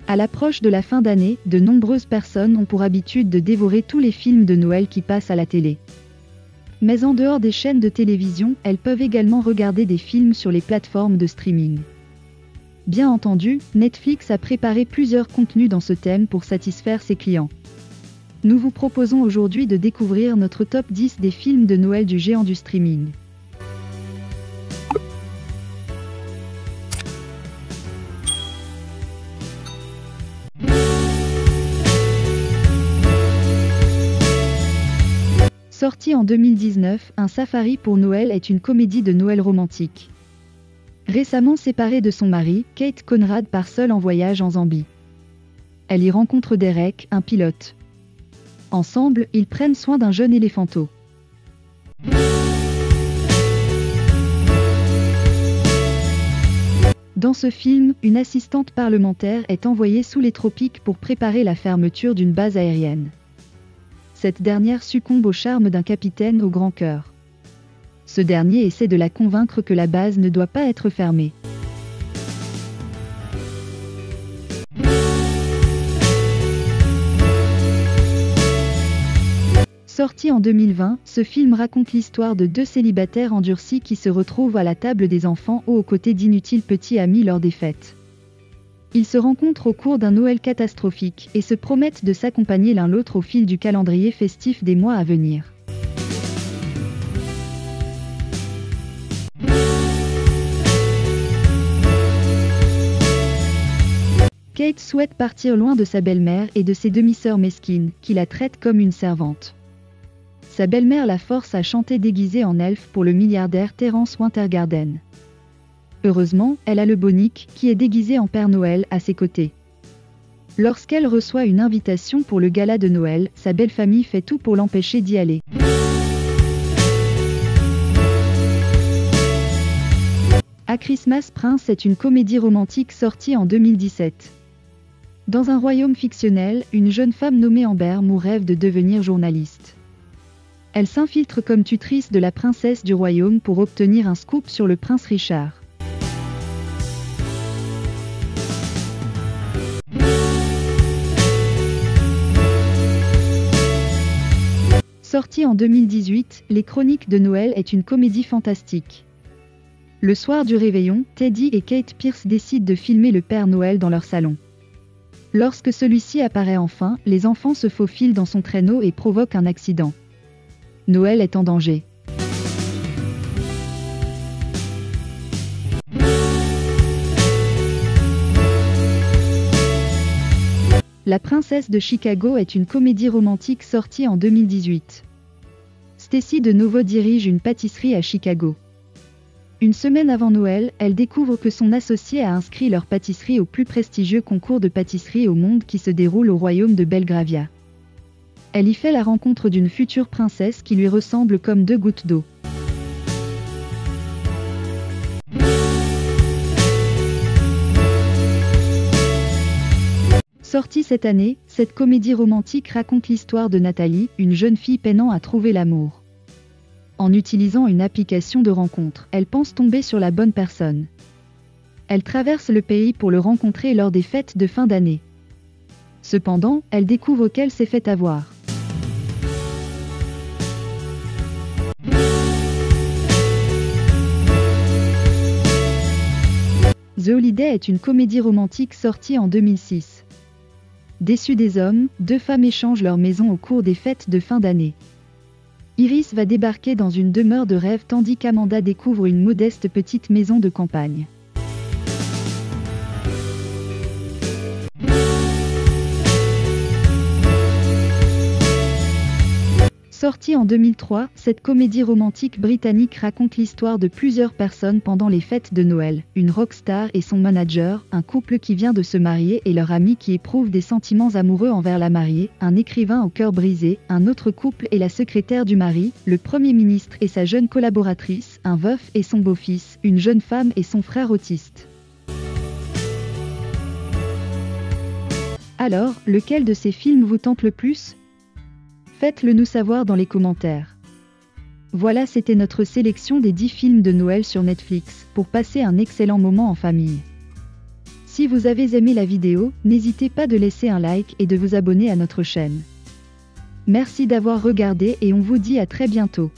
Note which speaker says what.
Speaker 1: À l'approche de la fin d'année, de nombreuses personnes ont pour habitude de dévorer tous les films de Noël qui passent à la télé. Mais en dehors des chaînes de télévision, elles peuvent également regarder des films sur les plateformes de streaming. Bien entendu, Netflix a préparé plusieurs contenus dans ce thème pour satisfaire ses clients. Nous vous proposons aujourd'hui de découvrir notre top 10 des films de Noël du géant du streaming. Sorti en 2019, Un safari pour Noël est une comédie de Noël romantique. Récemment séparée de son mari, Kate Conrad part seule en voyage en Zambie. Elle y rencontre Derek, un pilote. Ensemble, ils prennent soin d'un jeune éléphanteau. Dans ce film, une assistante parlementaire est envoyée sous les tropiques pour préparer la fermeture d'une base aérienne. Cette dernière succombe au charme d'un capitaine au grand cœur. Ce dernier essaie de la convaincre que la base ne doit pas être fermée. Sorti en 2020, ce film raconte l'histoire de deux célibataires endurcis qui se retrouvent à la table des enfants aux côtés d'inutiles petits amis lors des fêtes. Ils se rencontrent au cours d'un Noël catastrophique et se promettent de s'accompagner l'un l'autre au fil du calendrier festif des mois à venir. Kate souhaite partir loin de sa belle-mère et de ses demi-sœurs mesquines, qui la traitent comme une servante. Sa belle-mère la force à chanter déguisée en elfe pour le milliardaire Terence Wintergarden. Heureusement, elle a le Bonic, qui est déguisé en Père Noël, à ses côtés. Lorsqu'elle reçoit une invitation pour le gala de Noël, sa belle famille fait tout pour l'empêcher d'y aller. A Christmas Prince est une comédie romantique sortie en 2017. Dans un royaume fictionnel, une jeune femme nommée Amber Moore rêve de devenir journaliste. Elle s'infiltre comme tutrice de la princesse du royaume pour obtenir un scoop sur le prince Richard. Sortie en 2018, Les Chroniques de Noël est une comédie fantastique. Le soir du réveillon, Teddy et Kate Pierce décident de filmer le Père Noël dans leur salon. Lorsque celui-ci apparaît enfin, les enfants se faufilent dans son traîneau et provoquent un accident. Noël est en danger. La princesse de Chicago est une comédie romantique sortie en 2018. Stacy de Novo dirige une pâtisserie à Chicago. Une semaine avant Noël, elle découvre que son associé a inscrit leur pâtisserie au plus prestigieux concours de pâtisserie au monde qui se déroule au royaume de Belgravia. Elle y fait la rencontre d'une future princesse qui lui ressemble comme deux gouttes d'eau. Sortie cette année, cette comédie romantique raconte l'histoire de Nathalie, une jeune fille peinant à trouver l'amour. En utilisant une application de rencontre, elle pense tomber sur la bonne personne. Elle traverse le pays pour le rencontrer lors des fêtes de fin d'année. Cependant, elle découvre qu'elle s'est fait avoir. The Holiday est une comédie romantique sortie en 2006. Déçus des hommes, deux femmes échangent leur maison au cours des fêtes de fin d'année. Iris va débarquer dans une demeure de rêve tandis qu'Amanda découvre une modeste petite maison de campagne. Sortie en 2003, cette comédie romantique britannique raconte l'histoire de plusieurs personnes pendant les fêtes de Noël, une rockstar et son manager, un couple qui vient de se marier et leur ami qui éprouve des sentiments amoureux envers la mariée, un écrivain au cœur brisé, un autre couple et la secrétaire du mari, le Premier ministre et sa jeune collaboratrice, un veuf et son beau-fils, une jeune femme et son frère autiste. Alors, lequel de ces films vous tente le plus ? Faites-le nous savoir dans les commentaires. Voilà, c'était notre sélection des 10 films de Noël sur Netflix, pour passer un excellent moment en famille. Si vous avez aimé la vidéo, n'hésitez pas de laisser un like et de vous abonner à notre chaîne. Merci d'avoir regardé et on vous dit à très bientôt.